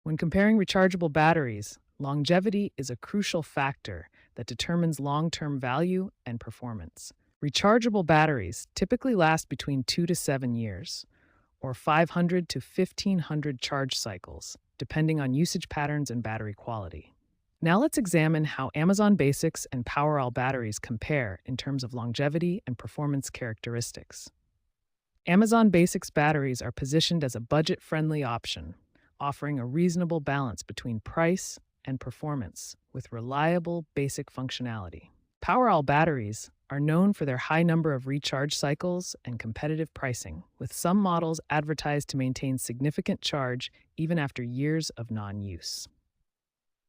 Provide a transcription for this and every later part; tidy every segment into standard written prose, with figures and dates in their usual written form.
When comparing rechargeable batteries, longevity is a crucial factor that determines long-term value and performance. Rechargeable batteries typically last between 2 to 7 years, or 500 to 1500 charge cycles, depending on usage patterns and battery quality. Now let's examine how Amazon Basics and Powerall batteries compare in terms of longevity and performance characteristics. Amazon Basics batteries are positioned as a budget-friendly option, offering a reasonable balance between price and performance with reliable basic functionality. Powerall batteries are known for their high number of recharge cycles and competitive pricing, with some models advertised to maintain significant charge even after years of non-use.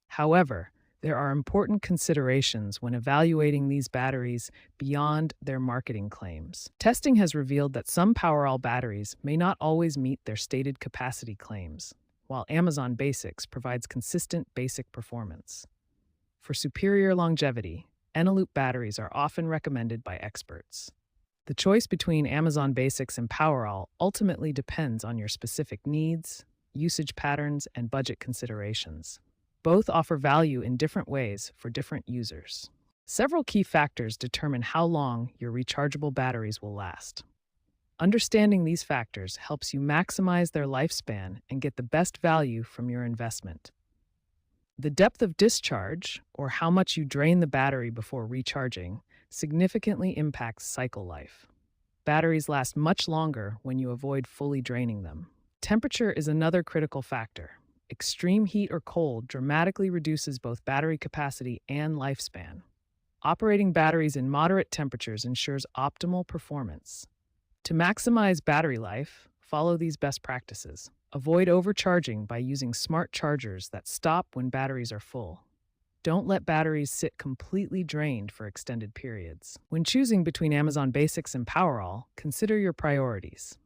However, there are important considerations when evaluating these batteries beyond their marketing claims. Testing has revealed that some Powerall batteries may not always meet their stated capacity claims, while Amazon Basics provides consistent basic performance. For superior longevity, Eneloop batteries are often recommended by experts. The choice between Amazon Basics and Powerall ultimately depends on your specific needs, usage patterns, and budget considerations. Both offer value in different ways for different users. Several key factors determine how long your rechargeable batteries will last. Understanding these factors helps you maximize their lifespan and get the best value from your investment. The depth of discharge, or how much you drain the battery before recharging, significantly impacts cycle life. Batteries last much longer when you avoid fully draining them. Temperature is another critical factor. Extreme heat or cold dramatically reduces both battery capacity and lifespan. Operating batteries in moderate temperatures ensures optimal performance. To maximize battery life, follow these best practices. Avoid overcharging by using smart chargers that stop when batteries are full. Don't let batteries sit completely drained for extended periods. When choosing between Amazon Basics and Powerall, consider your priorities.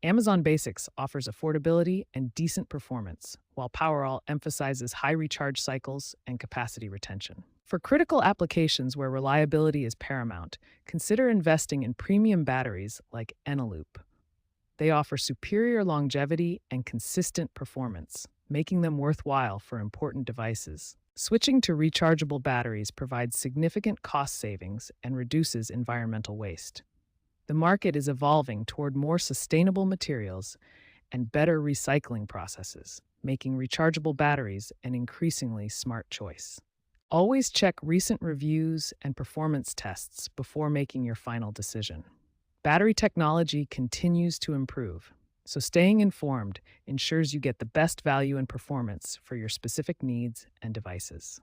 Amazon Basics offers affordability and decent performance, while Powerall emphasizes high recharge cycles and capacity retention. For critical applications where reliability is paramount, consider investing in premium batteries like Eneloop. They offer superior longevity and consistent performance, making them worthwhile for important devices. Switching to rechargeable batteries provides significant cost savings and reduces environmental waste. The market is evolving toward more sustainable materials and better recycling processes, making rechargeable batteries an increasingly smart choice. Always check recent reviews and performance tests before making your final decision. Battery technology continues to improve, so staying informed ensures you get the best value and performance for your specific needs and devices.